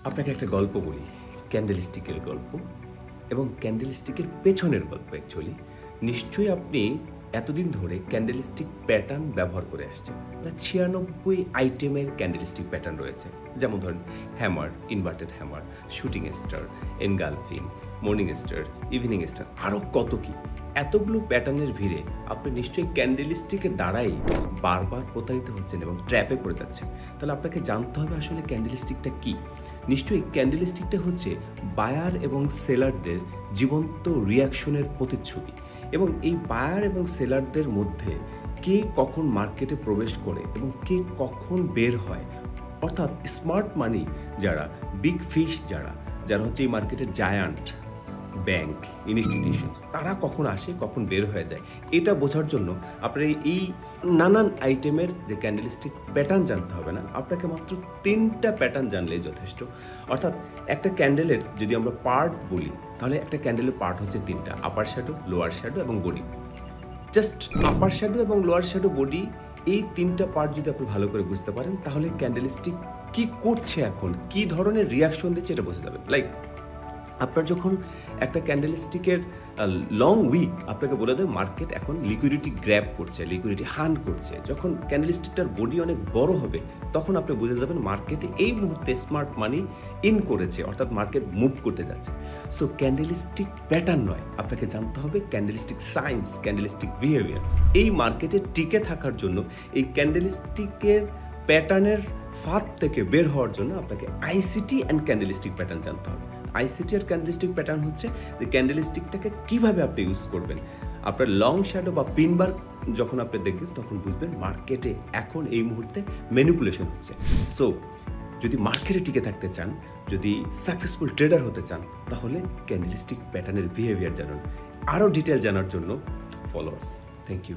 আপনাকে একটা গল্প বলি, ক্যান্ডেলস্টিকের গল্প এবং ক্যান্ডেলস্টিকের পেছনের গল্প অ্যাকচুয়ালি। নিশ্চয়ই আপনি এতদিন ধরে ক্যান্ডেলস্টিক প্যাটার্ন ব্যবহার করে আসছেন। প্রায় 96 আইটেমের ক্যান্ডেলস্টিক প্যাটার্ন রয়েছে। যেমন ধরেন hammer, inverted hammer, shooting star, engulfing, morning star, evening star, আরও কত কি। এতগুলো প্যাটার্নের ভিড়ে আপনি নিশ্চয়ই ক্যান্ডেলস্টিকের দ্বারাই বারবার প্রতারিত হচ্ছেন এবং ট্র্যাপে পড়ে যাচ্ছেন। তাহলে আপনাকে জানতে হবে আসলে ক্যান্ডেলস্টিকটা কী। নিশ্চয়ই ক্যান্ডেলস্টিকটা হচ্ছে বায়ার এবং সেলারদের জীবন্ত রিয়াকশনের প্রতিচ্ছবি, এবং এই বায়ার এবং সেলারদের মধ্যে কে কখন মার্কেটে প্রবেশ করে এবং কে কখন বের হয়, অর্থাৎ স্মার্ট মানি যারা, বিগ ফিশ যারা যারা হচ্ছে এই মার্কেটের জায়ান্ট, ব্যাংক, ইনস্টিটিউশনস, তারা কখন আসে কখন বের হয়ে যায়, এটা বোঝার জন্য আপনার এই নানান আইটেমের যে ক্যান্ডেলস্টিক প্যাটার্ন জানতে হবে না, আপনাকে মাত্র 3টা প্যাটার্ন জানলেই যথেষ্ট। অর্থাৎ একটা ক্যান্ডেলের যদি আমরা পার্ট বলি, তাহলে একটা ক্যান্ডেলের পার্ট হচ্ছে 3টা: আপার শ্যাডো, লোয়ার শ্যাডো এবং বডি। জাস্ট আপার শ্যাডো এবং লোয়ার শ্যাডো, বডি, এই 3টা পার্ট যদি আপনি ভালো করে বুঝতে পারেন, তাহলে ক্যান্ডেলস্টিক কি করছে, এখন কি ধরনের রিয়াকশন দিচ্ছে, এটা বোঝা যাবে। লাইক আপনার যখন একটা ক্যান্ডেলস্টিকের লং উইক আপনাকে বলে দেয় মার্কেট এখন লিকুইডিটি গ্র্যাব করছে, লিকুইডিটি হান্ট করছে, যখন ক্যান্ডেলস্টিকটার বডি অনেক বড় হবে, তখন আপনি বুঝে যাবেন মার্কেটে এই মুহূর্তে স্মার্ট মানি ইন করেছে, অর্থাৎ মার্কেট মুভ করতে যাচ্ছে। সো ক্যান্ডেলস্টিক প্যাটার্ন নয়, আপনাকে জানতে হবে ক্যান্ডেলস্টিক সায়েন্স, ক্যান্ডেলস্টিক বিহেভিয়ার। এই মার্কেটে টিকে থাকার জন্য এই ক্যান্ডেলস্টিকের প্যাটার্নের ফাঁদ থেকে বের হওয়ার জন্য আপনাকে আইসিটি অ্যান্ড ক্যান্ডেলস্টিক প্যাটার্ন জানতে হবে। আইসিটি আর ক্যান্ডেলস্টিক প্যাটার্ন হচ্ছে যে ক্যান্ডেলস্টিকটাকে কিভাবে আপনি ইউজ করবেন। আপনার লং শ্যাডো বা পিনবার যখন আপনি দেখবেন, তখন বুঝবেন মার্কেটে এখন এই মুহূর্তে ম্যানিপুলেশন হচ্ছে। সো যদি মার্কেটে টিকে থাকতে চান, যদি সাকসেসফুল ট্রেডার হতে চান, তাহলে ক্যান্ডেলস্টিক প্যাটার্নের বিহেভিয়ার জানুন। আরও ডিটেল জানার জন্য ফলো আস। Thank you.